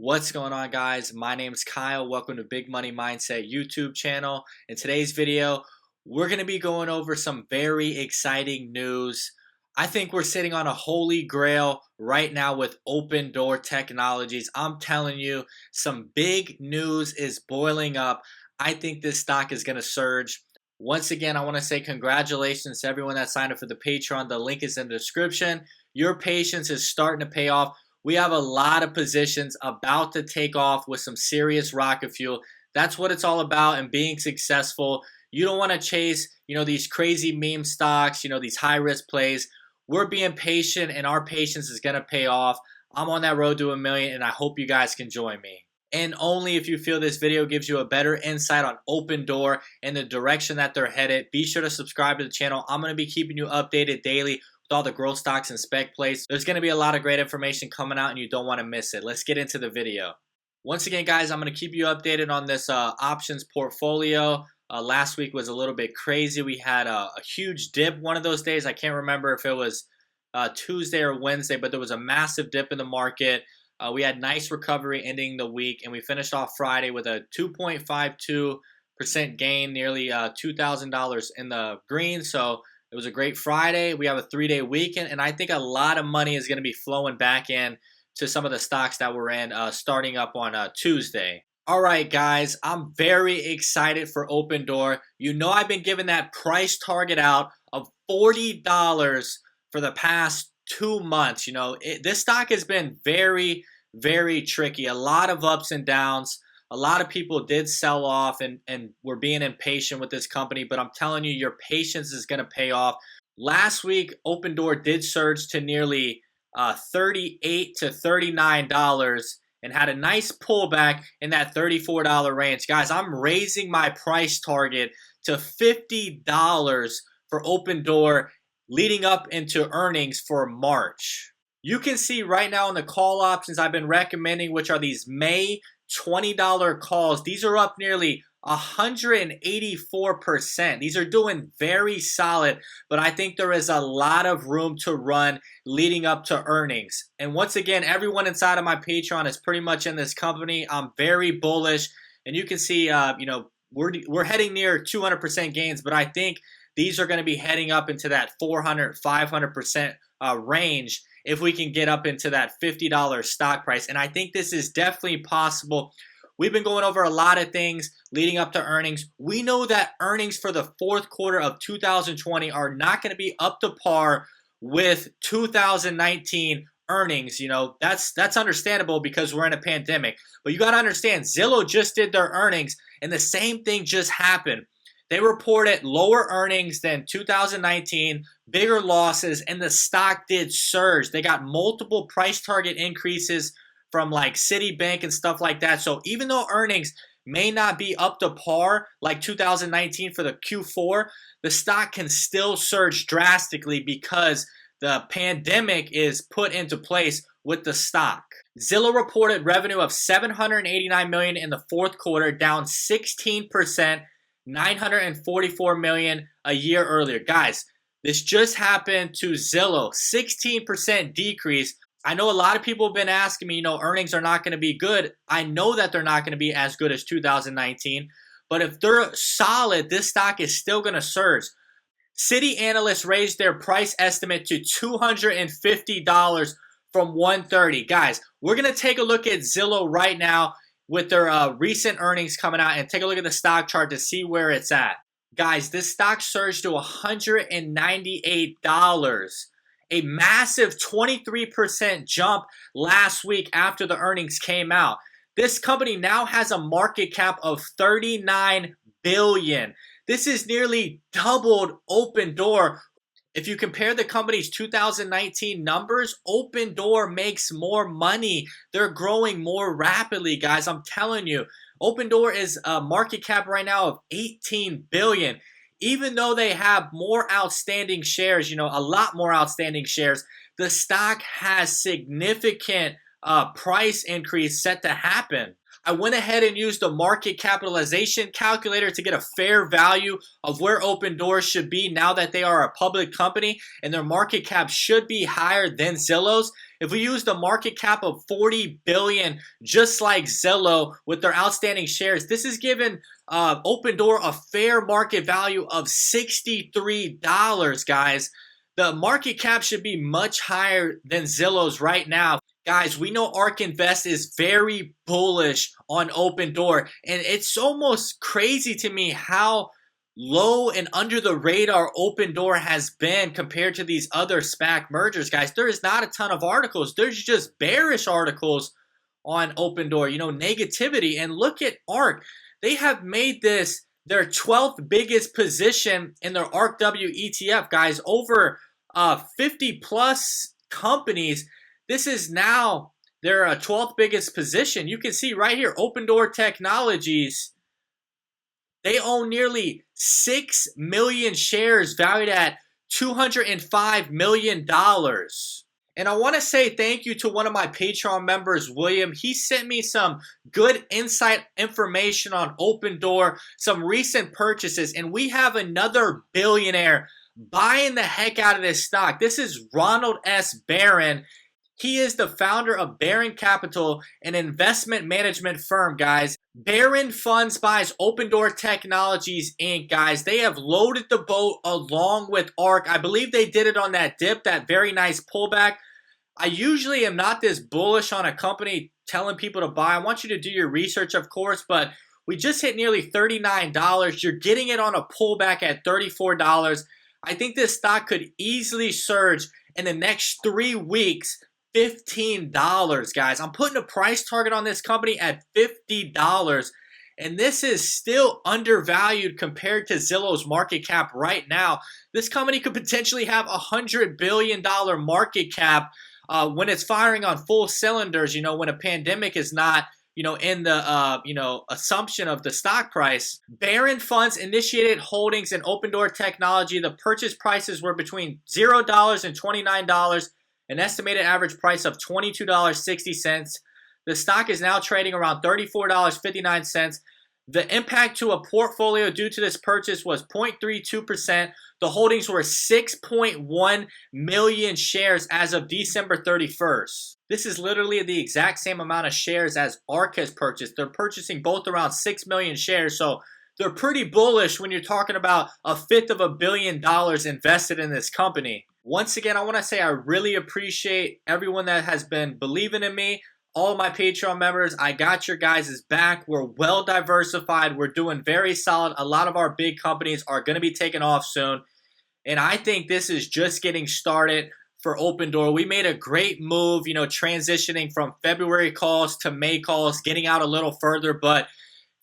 What's going on, guys? My name is Kyle. Welcome to Big Money Mindset YouTube channel. In today's video, we're going to be going over some very exciting news. I think we're sitting on a holy grail right now with Opendoor Technologies. I'm telling you, some big news is boiling up. I think this stock is going to surge. Once again, I want to say congratulations to everyone that signed up for the Patreon. The link is in the description. Your patience is starting to pay off. We have a lot of positions about to take off with some serious rocket fuel. That's what it's all about, and being successful. You don't want to chase, these crazy meme stocks, these high-risk plays. We're being patient, and our patience is going to pay off. I'm on that road to $1 million, and I hope you guys can join me. And only if you feel this video gives you a better insight on Opendoor and the direction that they're headed. Be sure to subscribe to the channel. I'm going to be keeping you updated daily all the growth stocks and spec plays. There's going to be a lot of great information coming out and you don't want to miss it. Let's get into the video. Once again, guys, I'm going to keep you updated on this options portfolio. Last week was a little bit crazy. We had a huge dip one of those days. I can't remember if it was Tuesday or Wednesday, but there was a massive dip in the market. We had nice recovery ending the week, and we finished off Friday with a 2.52% gain, nearly $2,000 in the green. So it was a great Friday. We have a 3-day weekend, and I think a lot of money is going to be flowing back in to some of the stocks that we're in starting up on Tuesday. All right, guys, I'm very excited for Opendoor. I've been giving that price target out of $40 for the past 2 months. This stock has been very, very tricky. A lot of ups and downs. A lot of people did sell off and were being impatient with this company, but I'm telling you, your patience is going to pay off. Last week, Opendoor did surge to nearly $38 to $39 and had a nice pullback in that $34 range. Guys, I'm raising my price target to $50 for Opendoor leading up into earnings for March. You can see right now in the call options I've been recommending, which are these May $20 calls. These are up nearly 184%. These are doing very solid, but I think there is a lot of room to run leading up to earnings. And once again, everyone inside of my Patreon is pretty much in this company. I'm very bullish, and you can see, we're heading near 200% gains, but I think these are going to be heading up into that 400, 500% range if we can get up into that $50 stock price. And I think this is definitely possible. We've been going over a lot of things leading up to earnings. We know that earnings for the fourth quarter of 2020 are not going to be up to par with 2019 earnings. That's understandable because we're in a pandemic. But you got to understand, Zillow just did their earnings, and the same thing just happened. They reported lower earnings than 2019, bigger losses, and the stock did surge. They got multiple price target increases from like Citibank and stuff like that. So even though earnings may not be up to par like 2019 for the Q4, the stock can still surge drastically because the pandemic is put into place with the stock. Zillow reported revenue of $789 million in the fourth quarter, down 16%. $944 million a year earlier. Guys, this just happened to Zillow. 16% decrease. I know a lot of people have been asking me, earnings are not going to be good. I know that they're not going to be as good as 2019, but if they're solid, this stock is still going to surge. Citi analysts raised their price estimate to $250 from $130. Guys, we're going to take a look at Zillow right now with their recent earnings coming out and take a look at the stock chart to see where it's at. Guys, this stock surged to $198. A massive 23% jump last week after the earnings came out. This company now has a market cap of $39 billion. This is nearly doubled Opendoor. If you compare the company's 2019 numbers, Opendoor makes more money. They're growing more rapidly, guys. I'm telling you, Opendoor is a market cap right now of $18 billion. Even though they have more outstanding shares, a lot more outstanding shares, the stock has significant price increase set to happen. I went ahead and used the market capitalization calculator to get a fair value of where Opendoor should be now that they are a public company and their market cap should be higher than Zillow's. If we use the market cap of 40 billion, just like Zillow with their outstanding shares, this is giving Opendoor a fair market value of $63, guys. The market cap should be much higher than Zillow's right now. Guys, we know ARK Invest is very bullish on Opendoor, and it's almost crazy to me how low and under the radar Opendoor has been compared to these other SPAC mergers, guys. There is not a ton of articles. There's just bearish articles on Opendoor, you know, negativity. And look at ARK. They have made this their 12th biggest position in their ARKW ETF, guys. Over 50 plus companies. This is now their 12th biggest position. You can see right here, Opendoor Technologies. They own nearly 6 million shares valued at $205 million. And I want to say thank you to one of my Patreon members, William. He sent me some good insight information on Opendoor, some recent purchases, and we have another billionaire buying the heck out of this stock. This is Ronald S. Barron. He is the founder of Barron Capital, an investment management firm, guys. Barron Funds buys Opendoor Technologies, Inc., guys. They have loaded the boat along with ARK. I believe they did it on that dip, that very nice pullback. I usually am not this bullish on a company telling people to buy. I want you to do your research, of course, but we just hit nearly $39. You're getting it on a pullback at $34. I think this stock could easily surge in the next 3 weeks. $15, guys. I'm putting a price target on this company at $50, and this is still undervalued compared to Zillow's market cap right now. This company could potentially have a $100 billion market cap when it's firing on full cylinders, you know, when a pandemic is not, you know, in the, assumption of the stock price. Barron Funds initiated holdings in Opendoor Technology. The purchase prices were between $0 and $29, an estimated average price of $22.60. The stock is now trading around $34.59. The impact to a portfolio due to this purchase was 0.32%. The holdings were 6.1 million shares as of December 31st. This is literally the exact same amount of shares as ARK has purchased. They're purchasing both around 6 million shares, so they're pretty bullish when you're talking about $500 million invested in this company. Once again, I want to say I really appreciate everyone that has been believing in me. All my Patreon members, I got your guys' back. We're well diversified. We're doing very solid. A lot of our big companies are going to be taking off soon. And I think this is just getting started for Opendoor. We made a great move, you know, transitioning from February calls to May calls, getting out a little further. But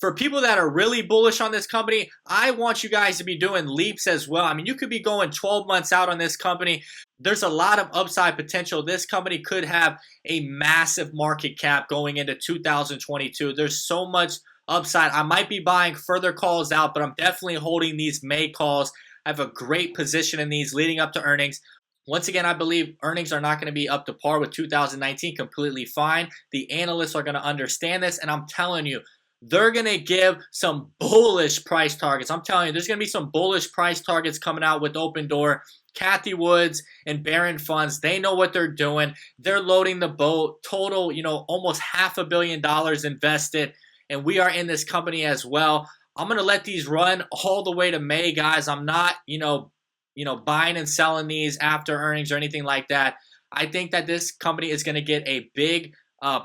for people that are really bullish on this company, I want you guys to be doing leaps as well. I mean, you could be going 12 months out on this company. There's a lot of upside potential. This company could have a massive market cap going into 2022. There's so much upside. I might be buying further calls out, but I'm definitely holding these May calls. I have a great position in these leading up to earnings. Once again, I believe earnings are not going to be up to par with 2019. Completely fine. The analysts are going to understand this, and I'm telling you, they're going to give some bullish price targets. I'm telling you, there's going to be some bullish price targets coming out with Opendoor. Kathy Woods and Barron Funds, they know what they're doing. They're loading the boat. Total, you know, almost $500 million invested, and we are in this company as well. I'm going to let these run all the way to May, guys. I'm not, buying and selling these after earnings or anything like that. I think that this company is going to get a big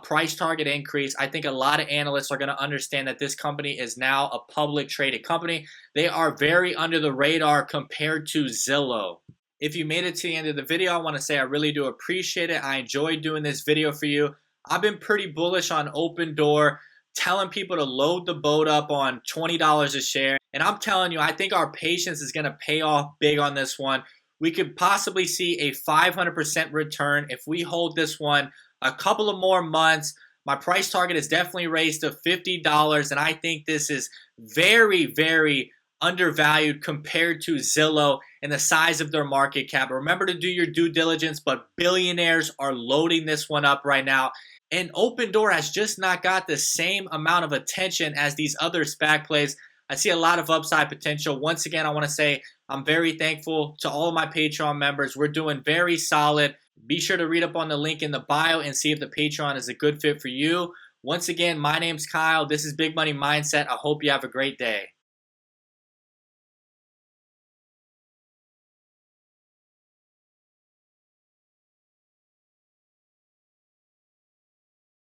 price target increase. I think a lot of analysts are going to understand that this company is now a public traded company. They are very under the radar compared to Zillow. If you made it to the end of the video, I want to say I really do appreciate it. I enjoyed doing this video for you. I've been pretty bullish on Opendoor, telling people to load the boat up on $20 a share. And I'm telling you, I think our patience is going to pay off big on this one. We could possibly see a 500% return if we hold this one a couple of more months. My price target is definitely raised to $50, and I think this is very, very undervalued compared to Zillow and the size of their market cap. Remember to do your due diligence, but billionaires are loading this one up right now. And Opendoor has just not got the same amount of attention as these other SPAC plays. I see a lot of upside potential. Once again, I want to say I'm very thankful to all of my Patreon members. We're doing very solid. Be sure to read up on the link in the bio and see if the Patreon is a good fit for you. Once again, my name's Kyle. This is Big Money Mindset. I hope you have a great day.